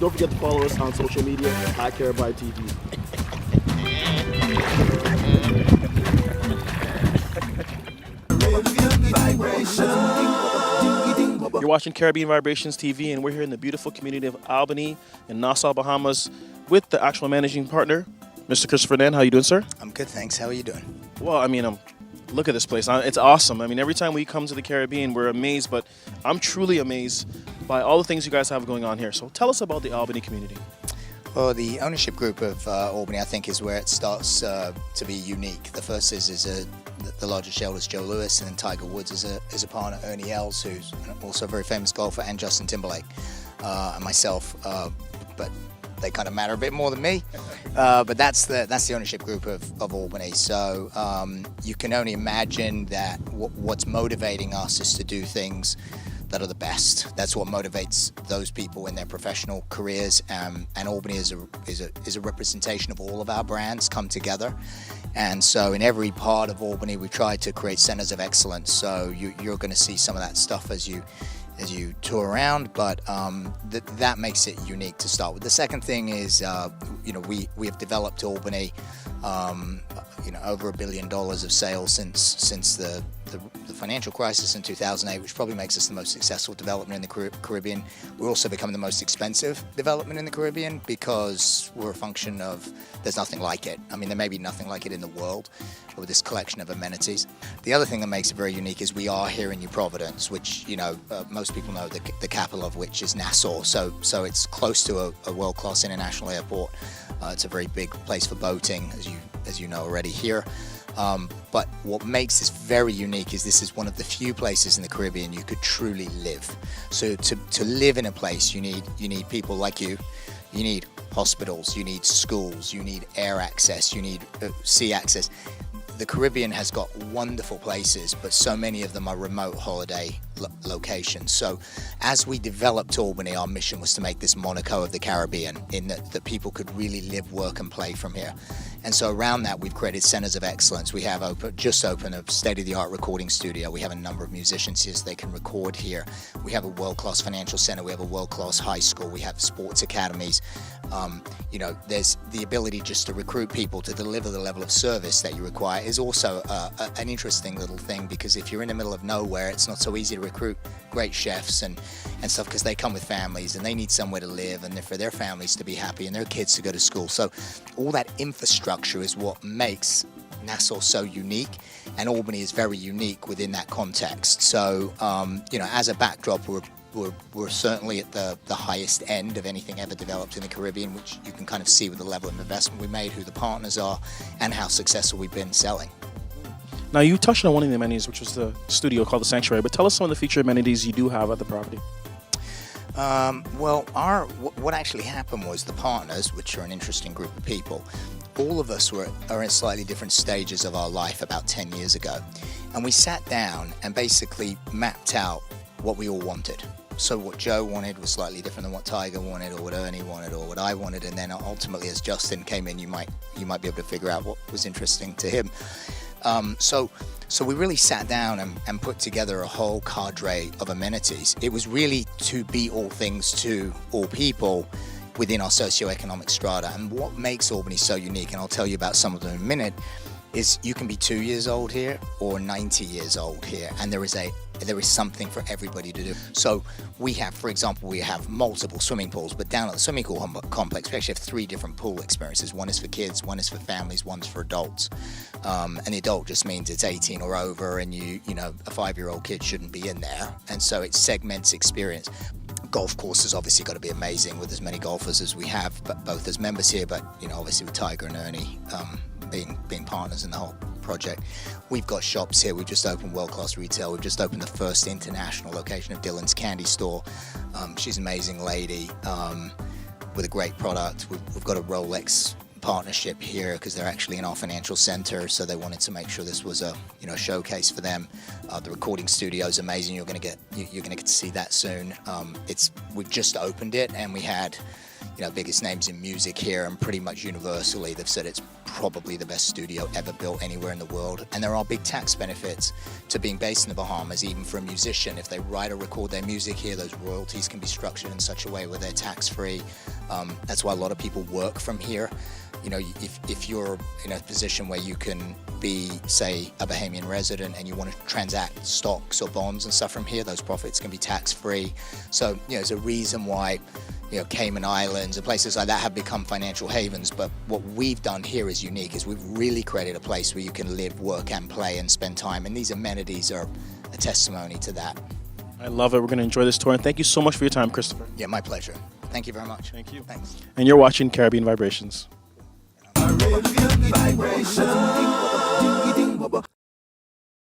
don't forget to follow us on social media at Caribbean TV. You're watching Caribbean Vibrations TV, and we're here in the beautiful community of Albany in Nassau, Bahamas, with the actual managing partner, Mr. Christopher Anand. How you doing, sir? I'm good, thanks. How are you doing? Well, I mean, look at this place. It's awesome. I mean, every time we come to the Caribbean, we're amazed, but I'm truly amazed by all the things you guys have going on here. So tell us about the Albany community. Well, the ownership group of Albany, I think, is where it starts to be unique. The first is the largest shareholder, Joe Lewis, and then Tiger Woods is a partner, Ernie Els, who's also a very famous golfer, and Justin Timberlake, and myself. But they kind of matter a bit more than me. But that's the ownership group of Albany. So you can only imagine that what's motivating us is to do things that are the best. That's what motivates those people in their professional careers. And Albany is a representation of all of our brands come together. And so in every part of Albany, we try to create centers of excellence. So you're going to see some of that stuff as you tour around, but that makes it unique to start with. The second thing is, we have developed Albany, over $1 billion of sales since the financial crisis in 2008, which probably makes us the most successful development in the Caribbean. We're also becoming the most expensive development in the Caribbean because we're a function of there's nothing like it. I mean, there may be nothing like it in the world with this collection of amenities. The other thing that makes it very unique is we are here in New Providence, which most people know the capital of which is Nassau. So it's close to a world-class international airport. It's a very big place for boating, as you know already here. But what makes this very unique is this is one of the few places in the Caribbean you could truly live. So to live in a place, you need people like you. You need hospitals, you need schools, you need air access, you need sea access. The Caribbean has got wonderful places, but so many of them are remote holiday locations. So as we developed Albany, our mission was to make this Monaco of the Caribbean, in that people could really live, work, and play from here. And so around that, we've created centers of excellence. We have just opened a state-of-the-art recording studio. We have a number of musicians here so they can record here. We have a world-class financial center. We have a world-class high school. We have sports academies. There's the ability just to recruit people to deliver the level of service that you require is also an interesting little thing, because if you're in the middle of nowhere, it's not so easy to recruit great chefs and stuff, because they come with families and they need somewhere to live and for their families to be happy and their kids to go to school. So all that infrastructure is what makes Nassau so unique, and Albany is very unique within that context. So as a backdrop, we're certainly at the highest end of anything ever developed in the Caribbean, which you can kind of see with the level of investment we made, who the partners are, and how successful we've been selling. Now, you touched on one of the amenities, which was the studio called the Sanctuary, but tell us some of the feature amenities you do have at the property. What actually happened was the partners, which are an interesting group of people, all of us are in slightly different stages of our life about 10 years ago. And we sat down and basically mapped out what we all wanted. So what Joe wanted was slightly different than what Tiger wanted, or what Ernie wanted, or what I wanted. And then ultimately, as Justin came in, you might be able to figure out what was interesting to him. So we really sat down and put together a whole cadre of amenities. It was really to be all things to all people within our socioeconomic strata. And what makes Albany so unique, and I'll tell you about some of them in a minute, is you can be 2 years old here or 90 years old here, and there is something for everybody to do. So we have, for example, multiple swimming pools, but down at the swimming pool complex, we actually have 3 different pool experiences. One is for kids, one is for families, one's for adults. And the adult just means it's 18 or over, and a 5-year-old kid shouldn't be in there. And so it segments experience. Golf course has obviously got to be amazing with as many golfers as we have, but both as members here, but obviously with Tiger and Ernie being partners in the whole project. We've got shops here. We've just opened world-class retail. We've just opened the first international location of Dylan's Candy Store. She's an amazing lady with a great product. We've got a Rolex partnership here because they're actually in our financial center, so they wanted to make sure this was a showcase for them. The recording studio is amazing. You're going to get to see that soon. We've just opened it, and we had biggest names in music here, and pretty much universally they've said it's probably the best studio ever built anywhere in the world. And there are big tax benefits to being based in the Bahamas, even for a musician. If they write or record their music here, those royalties can be structured in such a way where they're tax-free. That's why a lot of people work from here. You know, if you're in a position where you can be, say, a Bahamian resident and you want to transact stocks or bonds and stuff from here, those profits can be tax-free. So, you know, there's a reason why, you know, Cayman Islands and places like that have become financial havens. But what we've done here is unique, is we've really created a place where you can live, work and play and spend time. And these amenities are a testimony to that. I love it. We're going to enjoy this tour. And thank you so much for your time, Christopher. Yeah, my pleasure. Thank you very much. Thank you. Thanks. And you're watching Caribbean Vibrations. Caribbean vibration.